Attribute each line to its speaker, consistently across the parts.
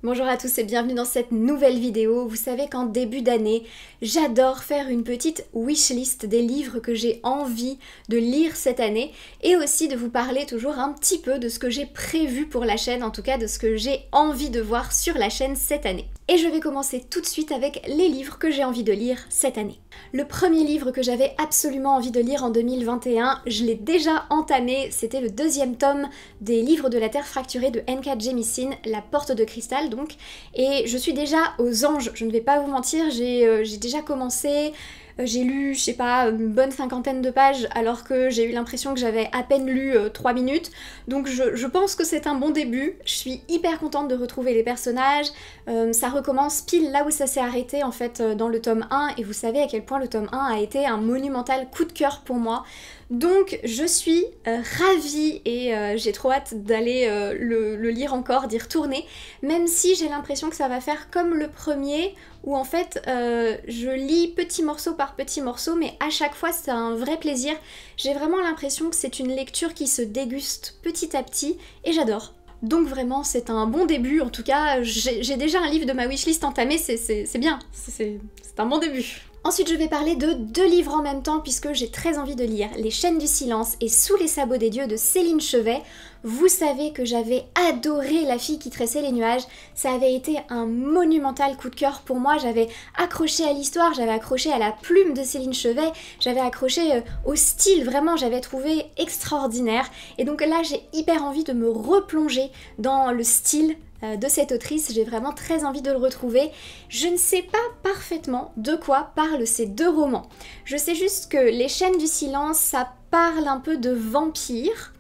Speaker 1: Bonjour à tous et bienvenue dans cette nouvelle vidéo. Vous savez qu'en début d'année, j'adore faire une petite wishlist des livres que j'ai envie de lire cette année et aussi de vous parler toujours un petit peu de ce que j'ai prévu pour la chaîne, en tout cas de ce que j'ai envie de voir sur la chaîne cette année. Et je vais commencer tout de suite avec les livres que j'ai envie de lire cette année. Le premier livre que j'avais absolument envie de lire en 2021, je l'ai déjà entamé, c'était le deuxième tome des livres de la Terre fracturée de N.K. Jemisin, La Porte de Cristal donc, et je suis déjà aux anges, je ne vais pas vous mentir, j'ai déjà commencé. J'ai lu, je sais pas, une bonne 50aine de pages alors que j'ai eu l'impression que j'avais à peine lu 3 minutes. Donc je pense que c'est un bon début. Je suis hyper contente de retrouver les personnages. Ça recommence pile là où ça s'est arrêté en fait dans le tome 1. Et vous savez à quel point le tome 1 a été un monumental coup de cœur pour moi. Donc je suis ravie et j'ai trop hâte d'aller le lire encore, d'y retourner. Même si j'ai l'impression que ça va faire comme le premier où en fait je lis petit morceau par petit morceau, mais à chaque fois c'est un vrai plaisir. J'ai vraiment l'impression que c'est une lecture qui se déguste petit à petit et j'adore. Donc vraiment c'est un bon début, en tout cas j'ai déjà un livre de ma wishlist entamé, c'est bien, c'est un bon début. Ensuite, je vais parler de 2 livres en même temps puisque j'ai très envie de lire Les Chaînes du Silence et Sous les sabots des dieux de Céline Chevet. Vous savez que j'avais adoré La fille qui tressait les nuages, ça avait été un monumental coup de cœur pour moi, j'avais accroché à l'histoire, j'avais accroché à la plume de Céline Chevet, j'avais accroché au style, vraiment j'avais trouvé extraordinaire. Et donc là, j'ai hyper envie de me replonger dans le style de cette autrice, j'ai vraiment très envie de le retrouver. Je ne sais pas parfaitement de quoi parlent ces 2 romans. Je sais juste que Les Chaînes du Silence, ça parle un peu de vampires.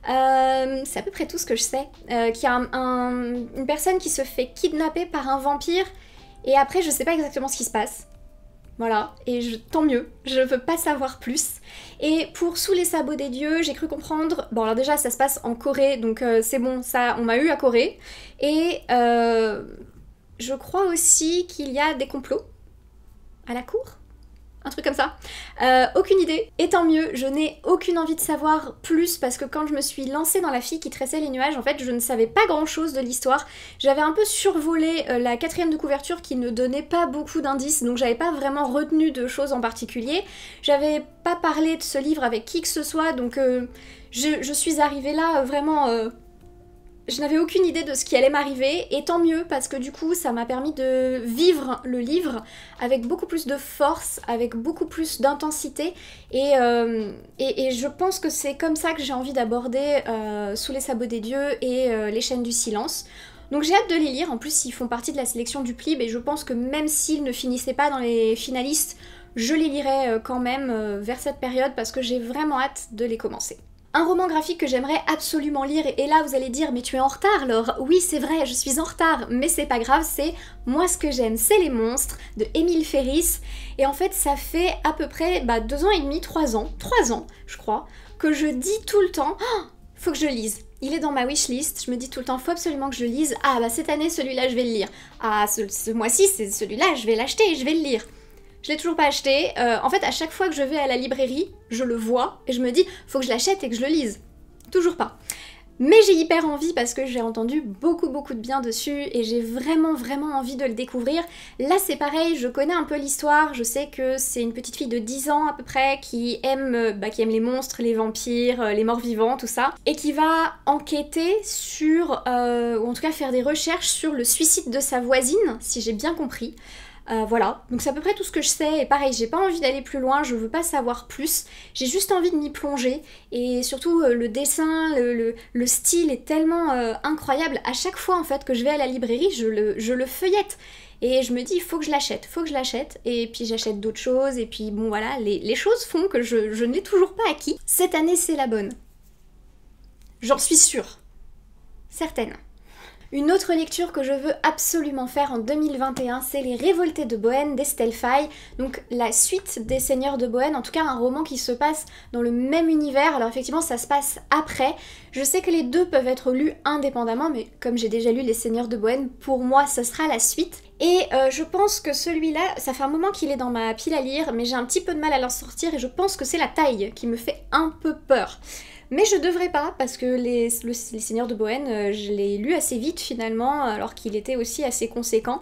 Speaker 1: C'est à peu près tout ce que je sais. Qu'il y a une personne qui se fait kidnapper par un vampire et après je sais pas exactement ce qui se passe. Voilà, et tant mieux, je veux pas savoir plus. Et pour Sous les sabots des dieux, j'ai cru comprendre... Bon alors déjà ça se passe en Corée, donc c'est bon, ça on m'a eu à Corée. Et je crois aussi qu'il y a des complots à la cour, un truc comme ça. Aucune idée, et tant mieux, je n'ai aucune envie de savoir plus parce que quand je me suis lancée dans La fille qui tressait les nuages, en fait je ne savais pas grand chose de l'histoire. J'avais un peu survolé la 4e de couverture qui ne donnait pas beaucoup d'indices, donc j'avais pas vraiment retenu de choses en particulier. J'avais pas parlé de ce livre avec qui que ce soit, donc je suis arrivée là vraiment... Je n'avais aucune idée de ce qui allait m'arriver, et tant mieux parce que du coup ça m'a permis de vivre le livre avec beaucoup plus de force, avec beaucoup plus d'intensité, et je pense que c'est comme ça que j'ai envie d'aborder Sous les sabots des dieux et Les Chaînes du Silence. Donc j'ai hâte de les lire, en plus ils font partie de la sélection du PLIB et je pense que même s'ils ne finissaient pas dans les finalistes, je les lirai quand même vers cette période parce que j'ai vraiment hâte de les commencer. Un roman graphique que j'aimerais absolument lire, et là vous allez dire mais tu es en retard Laure. Oui c'est vrai, je suis en retard, mais c'est pas grave, c'est Moi ce que j'aime c'est les monstres de Émile Ferris. Et en fait ça fait à peu près 2 ans et demi, 3 ans je crois, que je dis tout le temps oh, faut que je lise. Il est dans ma wishlist, je me dis tout le temps faut absolument que je lise. Ah cette année celui-là je vais le lire. Ah ce mois-ci c'est celui-là je vais l'acheter et je vais le lire. Je l'ai toujours pas acheté. En fait, à chaque fois que je vais à la librairie, je le vois et je me dis faut que je l'achète et que je le lise. Toujours pas. Mais j'ai hyper envie parce que j'ai entendu beaucoup de bien dessus et j'ai vraiment envie de le découvrir. Là c'est pareil, je connais un peu l'histoire, je sais que c'est une petite fille de 10 ans à peu près qui aime les monstres, les vampires, les morts vivants, tout ça, et qui va enquêter sur, ou en tout cas faire des recherches sur le suicide de sa voisine, si j'ai bien compris. Voilà, donc c'est à peu près tout ce que je sais, et pareil, j'ai pas envie d'aller plus loin, je veux pas savoir plus, j'ai juste envie de m'y plonger, et surtout le dessin, le style est tellement incroyable. À chaque fois en fait que je vais à la librairie, je le feuillette, et je me dis faut que je l'achète, et puis j'achète d'autres choses, et puis bon voilà, les choses font que je ne l'ai toujours pas acquis. Cette année c'est la bonne. J'en suis sûre. Certaine. Une autre lecture que je veux absolument faire en 2021, c'est Les Révoltés de Bohême d'Estelle Faye, donc la suite des Seigneurs de Bohême, en tout cas un roman qui se passe dans le même univers. Alors effectivement ça se passe après, je sais que les 2 peuvent être lus indépendamment, mais comme j'ai déjà lu Les Seigneurs de Bohême, pour moi ce sera la suite. Et je pense que celui-là, ça fait un moment qu'il est dans ma pile à lire, mais j'ai un petit peu de mal à l'en sortir et je pense que c'est la taille qui me fait un peu peur. Mais je devrais pas, parce que les Seigneurs de Bohème, je l'ai lu assez vite finalement, alors qu'il était aussi assez conséquent.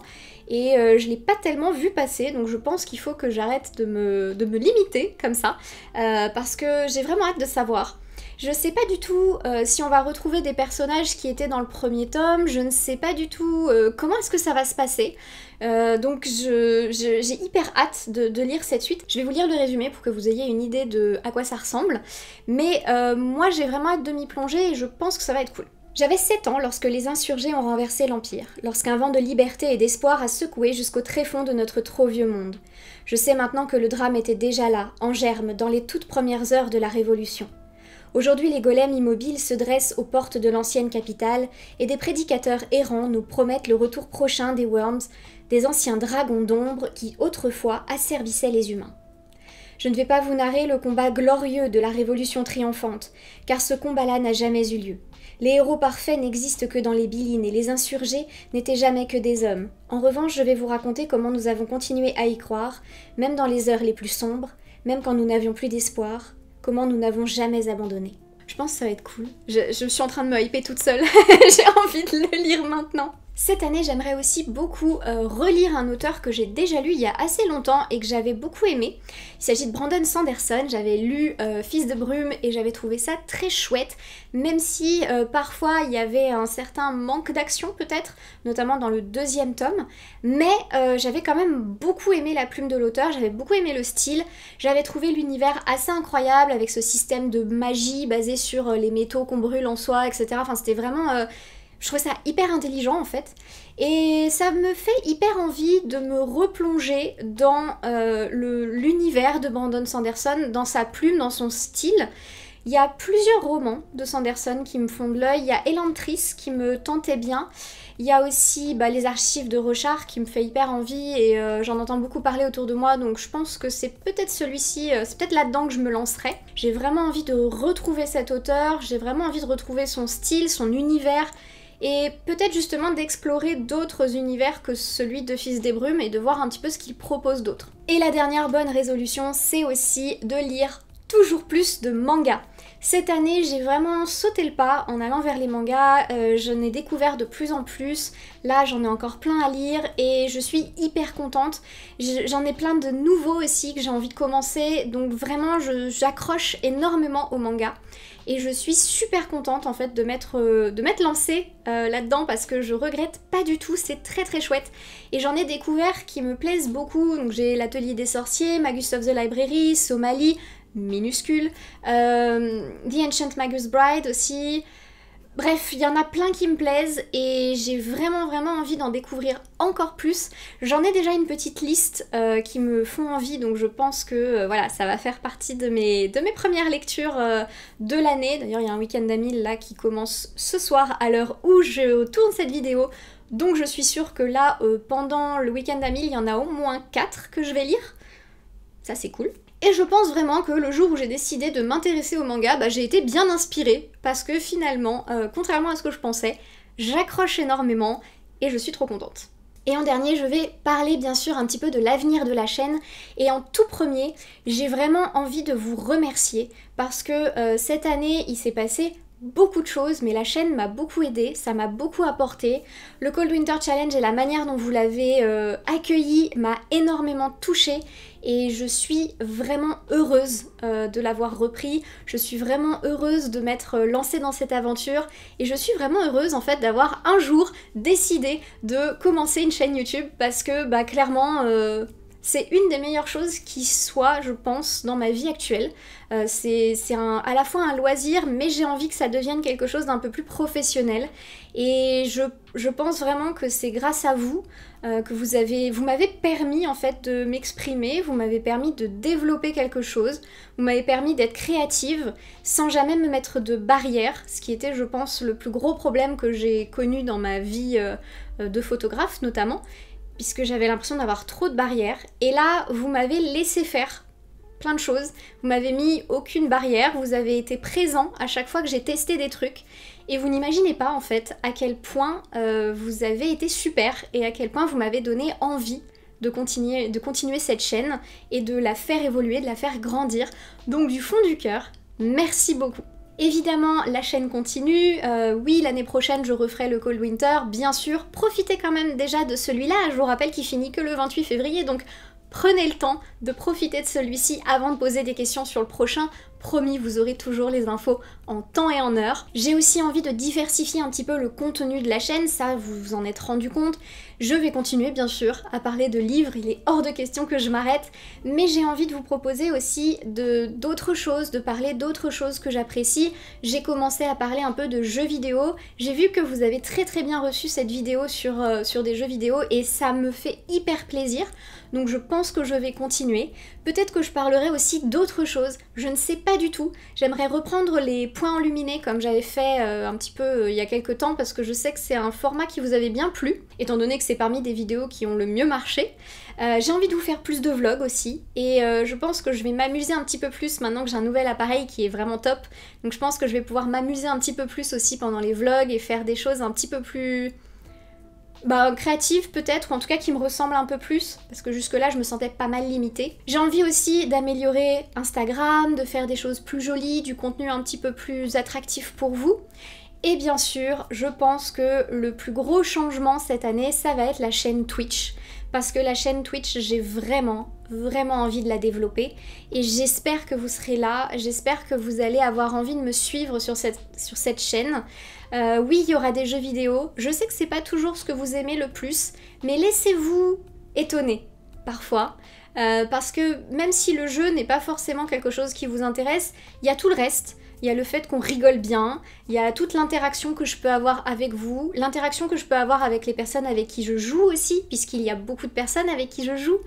Speaker 1: Et je l'ai pas tellement vu passer, donc je pense qu'il faut que j'arrête de me limiter comme ça, parce que j'ai vraiment hâte de savoir. Je sais pas du tout si on va retrouver des personnages qui étaient dans le premier tome, je ne sais pas du tout comment est-ce que ça va se passer. Donc j'ai hyper hâte de lire cette suite. Je vais vous lire le résumé pour que vous ayez une idée de à quoi ça ressemble. Mais moi j'ai vraiment hâte de m'y plonger et je pense que ça va être cool. J'avais 7 ans lorsque les insurgés ont renversé l'Empire, lorsqu'un vent de liberté et d'espoir a secoué jusqu'au tréfonds de notre trop vieux monde. Je sais maintenant que le drame était déjà là, en germe, dans les toutes premières heures de la Révolution. Aujourd'hui, les golems immobiles se dressent aux portes de l'ancienne capitale et des prédicateurs errants nous promettent le retour prochain des Worms, des anciens dragons d'ombre qui autrefois asservissaient les humains. Je ne vais pas vous narrer le combat glorieux de la Révolution triomphante, car ce combat-là n'a jamais eu lieu. Les héros parfaits n'existent que dans les Bylines et les insurgés n'étaient jamais que des hommes. En revanche, je vais vous raconter comment nous avons continué à y croire, même dans les heures les plus sombres, même quand nous n'avions plus d'espoir, comment nous n'avons jamais abandonné. Je pense que ça va être cool. Je suis en train de me hyper toute seule. J'ai envie de le lire maintenant. Cette année, j'aimerais aussi beaucoup relire un auteur que j'ai déjà lu il y a assez longtemps et que j'avais beaucoup aimé. Il s'agit de Brandon Sanderson. J'avais lu Fils de brume et j'avais trouvé ça très chouette, même si parfois il y avait un certain manque d'action peut-être, notamment dans le 2e tome, mais j'avais quand même beaucoup aimé la plume de l'auteur, j'avais beaucoup aimé le style, j'avais trouvé l'univers assez incroyable avec ce système de magie basé sur les métaux qu'on brûle en soi, etc. Enfin, c'était vraiment... je trouvais ça hyper intelligent en fait, et ça me fait hyper envie de me replonger dans l'univers de Brandon Sanderson, dans sa plume, dans son style. Il y a plusieurs romans de Sanderson qui me font de l'œil, il y a Elantris qui me tentait bien, il y a aussi les archives de Rochard qui me fait hyper envie et j'en entends beaucoup parler autour de moi, donc je pense que c'est peut-être celui-ci, c'est peut-être là-dedans que je me lancerai. J'ai vraiment envie de retrouver cet auteur, j'ai vraiment envie de retrouver son style, son univers, et peut-être justement d'explorer d'autres univers que celui de Fils des Brumes et de voir un petit peu ce qu'il propose d'autre. Et la dernière bonne résolution, c'est aussi de lire toujours plus de mangas. Cette année, j'ai vraiment sauté le pas en allant vers les mangas, j'en ai découvert de plus en plus, là j'en ai encore plein à lire et je suis hyper contente. J'en ai plein de nouveaux aussi que j'ai envie de commencer, donc vraiment j'accroche énormément aux mangas. Et je suis super contente en fait de m'être lancée là-dedans parce que je regrette pas du tout, c'est très très chouette. Et j'en ai découvert qui me plaisent beaucoup, donc j'ai l'Atelier des Sorciers, Magus of the Library, Somali, minuscule, The Ancient Magus Bride aussi. Bref, il y en a plein qui me plaisent et j'ai vraiment envie d'en découvrir encore plus. J'en ai déjà une petite liste qui me font envie, donc je pense que voilà, ça va faire partie de mes premières lectures de l'année. D'ailleurs, il y a un week-end d'amis là qui commence ce soir à l'heure où je tourne cette vidéo. Donc je suis sûre que là, pendant le week-end d'amis, il y en a au moins 4 que je vais lire. Ça c'est cool. Et je pense vraiment que le jour où j'ai décidé de m'intéresser au manga, j'ai été bien inspirée parce que finalement, contrairement à ce que je pensais, j'accroche énormément et je suis trop contente. Et en dernier, je vais parler bien sûr un petit peu de l'avenir de la chaîne. Et en tout premier, j'ai vraiment envie de vous remercier parce que cette année, il s'est passé beaucoup de choses, mais la chaîne m'a beaucoup aidée, ça m'a beaucoup apporté. Le Cold Winter Challenge et la manière dont vous l'avez accueilli m'a énormément touchée et je suis vraiment heureuse de l'avoir repris. Je suis vraiment heureuse de m'être lancée dans cette aventure et je suis vraiment heureuse en fait d'avoir un jour décidé de commencer une chaîne YouTube parce que clairement c'est une des meilleures choses qui soit, je pense, dans ma vie actuelle. C'est à la fois un loisir, mais j'ai envie que ça devienne quelque chose d'un peu plus professionnel. Et je pense vraiment que c'est grâce à vous que vous m'avez permis en fait de m'exprimer, vous m'avez permis de développer quelque chose, vous m'avez permis d'être créative sans jamais me mettre de barrières, ce qui était, je pense, le plus gros problème que j'ai connu dans ma vie de photographe notamment, puisque j'avais l'impression d'avoir trop de barrières. Et là, vous m'avez laissé faire plein de choses, vous m'avez mis aucune barrière, vous avez été présent à chaque fois que j'ai testé des trucs, et vous n'imaginez pas en fait à quel point vous avez été super, et à quel point vous m'avez donné envie de continuer cette chaîne, et de la faire évoluer, de la faire grandir. Donc du fond du cœur, merci beaucoup. Évidemment, la chaîne continue, oui, l'année prochaine je referai le Cold Winter, bien sûr, profitez quand même déjà de celui-là, je vous rappelle qu'il finit que le 28 février, donc prenez le temps de profiter de celui-ci avant de poser des questions sur le prochain. Promis, vous aurez toujours les infos en temps et en heure. J'ai aussi envie de diversifier un petit peu le contenu de la chaîne, ça vous vous en êtes rendu compte. Je vais continuer bien sûr à parler de livres, il est hors de question que je m'arrête, mais j'ai envie de vous proposer aussi d'autres choses, de parler d'autres choses que j'apprécie. J'ai commencé à parler un peu de jeux vidéo, j'ai vu que vous avez très bien reçu cette vidéo sur des jeux vidéo et ça me fait hyper plaisir. Donc je pense que je vais continuer. Peut-être que je parlerai aussi d'autres choses, je ne sais pas du tout. J'aimerais reprendre les points enluminés comme j'avais fait un petit peu il y a quelques temps parce que je sais que c'est un format qui vous avait bien plu, étant donné que c'est parmi des vidéos qui ont le mieux marché. J'ai envie de vous faire plus de vlogs aussi et je pense que je vais m'amuser un petit peu plus maintenant que j'ai un nouvel appareil qui est vraiment top. Donc je pense que je vais pouvoir m'amuser un petit peu plus aussi pendant les vlogs et faire des choses un petit peu plus... créative peut-être, ou en tout cas qui me ressemble un peu plus, parce que jusque là je me sentais pas mal limitée. J'ai envie aussi d'améliorer Instagram, de faire des choses plus jolies, du contenu un petit peu plus attractif pour vous. Et bien sûr, je pense que le plus gros changement cette année, ça va être la chaîne Twitch. Parce que la chaîne Twitch, j'ai vraiment envie de la développer. Et j'espère que vous serez là, j'espère que vous allez avoir envie de me suivre sur cette chaîne. Oui, il y aura des jeux vidéo, je sais que c'est pas toujours ce que vous aimez le plus, mais laissez-vous étonner, parfois. Parce que même si le jeu n'est pas forcément quelque chose qui vous intéresse, il y a tout le reste. Il y a le fait qu'on rigole bien, il y a toute l'interaction que je peux avoir avec vous, l'interaction que je peux avoir avec les personnes avec qui je joue aussi, puisqu'il y a beaucoup de personnes avec qui je joue.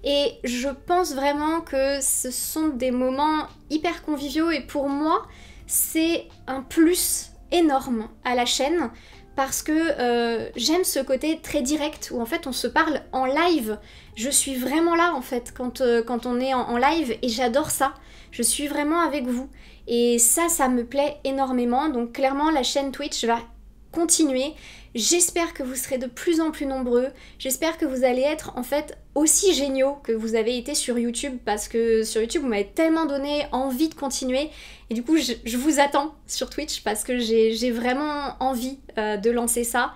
Speaker 1: Et je pense vraiment que ce sont des moments hyper conviviaux et pour moi, c'est un plus énorme à la chaîne parce que j'aime ce côté très direct où en fait on se parle en live. Je suis vraiment là en fait quand on est en live et j'adore ça. Je suis vraiment avec vous. Et ça me plaît énormément. Donc clairement, la chaîne Twitch va continuer. J'espère que vous serez de plus en plus nombreux. J'espère que vous allez être en fait aussi géniaux que vous avez été sur YouTube parce que sur YouTube, vous m'avez tellement donné envie de continuer. Et du coup, je vous attends sur Twitch parce que j'ai vraiment envie de lancer ça.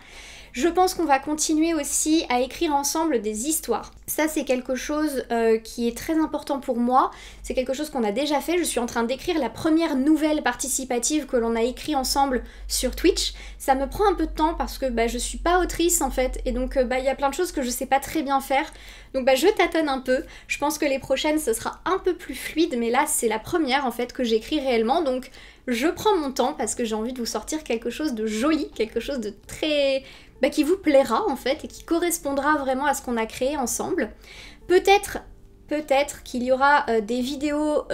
Speaker 1: Je pense qu'on va continuer aussi à écrire ensemble des histoires. Ça, c'est quelque chose qui est très important pour moi. C'est quelque chose qu'on a déjà fait. Je suis en train d'écrire la première nouvelle participative que l'on a écrit ensemble sur Twitch. Ça me prend un peu de temps parce que je suis pas autrice en fait. Et donc, il y a plein de choses que je sais pas très bien faire. Donc, je tâtonne un peu. Je pense que les prochaines, ce sera un peu plus fluide. Mais là, c'est la première en fait que j'écris réellement. Donc, je prends mon temps parce que j'ai envie de vous sortir quelque chose de joli, quelque chose de très... qui vous plaira en fait et qui correspondra vraiment à ce qu'on a créé ensemble. Peut-être qu'il y aura des vidéos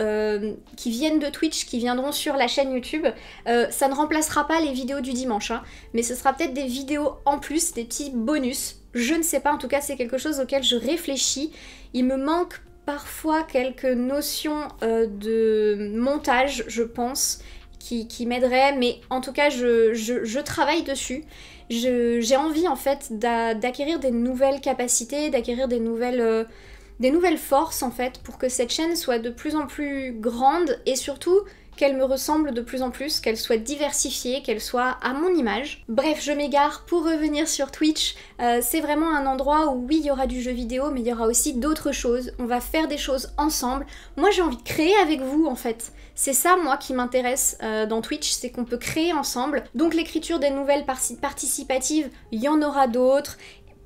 Speaker 1: qui viennent de Twitch, qui viendront sur la chaîne YouTube. Ça ne remplacera pas les vidéos du dimanche, hein, mais ce sera peut-être des vidéos en plus, des petits bonus. Je ne sais pas, en tout cas c'est quelque chose auquel je réfléchis. Il me manque parfois quelques notions de montage, je pense, qui m'aideraient, mais en tout cas je travaille dessus. J'ai envie en fait d'acquérir des nouvelles capacités, d'acquérir des nouvelles forces en fait pour que cette chaîne soit de plus en plus grande et surtout qu'elle me ressemble de plus en plus, qu'elle soit diversifiée, qu'elle soit à mon image. Bref, je m'égare. Pour revenir sur Twitch, c'est vraiment un endroit où oui, il y aura du jeu vidéo, mais il y aura aussi d'autres choses. On va faire des choses ensemble. Moi, j'ai envie de créer avec vous, en fait. C'est ça, moi, qui m'intéresse dans Twitch, c'est qu'on peut créer ensemble. Donc l'écriture des nouvelles participatives, il y en aura d'autres.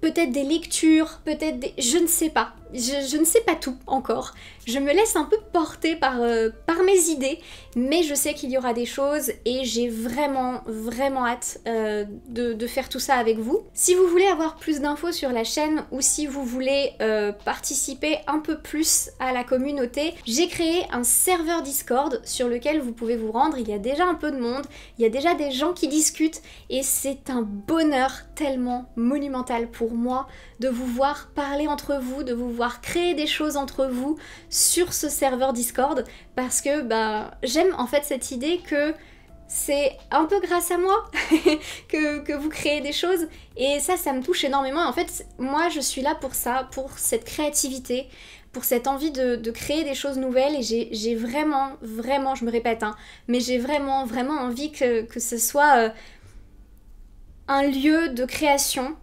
Speaker 1: Peut-être des lectures, peut-être des... Je ne sais pas. Je ne sais pas tout encore. Je me laisse un peu porter par mes idées, mais je sais qu'il y aura des choses et j'ai vraiment hâte de faire tout ça avec vous. Si vous voulez avoir plus d'infos sur la chaîne ou si vous voulez participer un peu plus à la communauté, j'ai créé un serveur Discord sur lequel vous pouvez vous rendre. Il y a déjà un peu de monde, il y a déjà des gens qui discutent et c'est un bonheur tellement monumental pour moi de vous voir parler entre vous, de vous voir créer des choses entre vous sur ce serveur Discord parce que j'aime en fait cette idée que c'est un peu grâce à moi que vous créez des choses et ça me touche énormément. En fait, moi je suis là pour ça, pour cette créativité, pour cette envie de créer des choses nouvelles, et j'ai vraiment, je me répète, hein, mais j'ai vraiment envie que ce soit un lieu de création,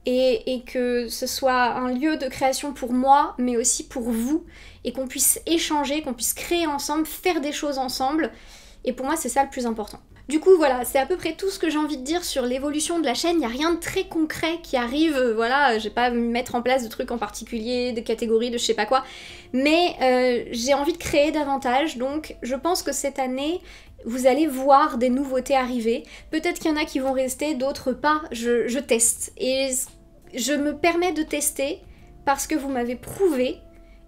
Speaker 1: et que ce soit un lieu de création pour moi, mais aussi pour vous, et qu'on puisse échanger, qu'on puisse créer ensemble, faire des choses ensemble, et pour moi c'est ça le plus important. Du coup voilà, c'est à peu près tout ce que j'ai envie de dire sur l'évolution de la chaîne. Il n'y a rien de très concret qui arrive, voilà, je vais pas mettre en place de trucs en particulier, de catégories, de je sais pas quoi, mais j'ai envie de créer davantage, donc je pense que cette année, vous allez voir des nouveautés arriver. Peut-être qu'il y en a qui vont rester, d'autres pas, je teste. Et je me permets de tester parce que vous m'avez prouvé,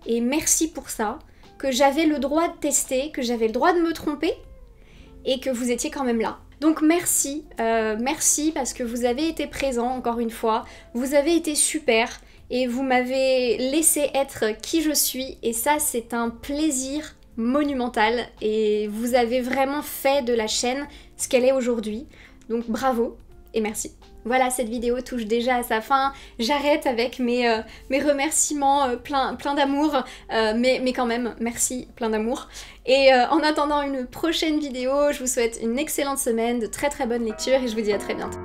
Speaker 1: et merci pour ça, que j'avais le droit de tester, que j'avais le droit de me tromper, et que vous étiez quand même là. Donc merci, merci parce que vous avez été présents encore une fois, vous avez été super, et vous m'avez laissé être qui je suis, et ça c'est un plaisir monumental, et vous avez vraiment fait de la chaîne ce qu'elle est aujourd'hui, donc bravo et merci. Voilà, cette vidéo touche déjà à sa fin, j'arrête avec mes remerciements plein d'amour, mais quand même, merci, plein d'amour. Et en attendant une prochaine vidéo, je vous souhaite une excellente semaine, de très bonnes lectures, et je vous dis à très bientôt.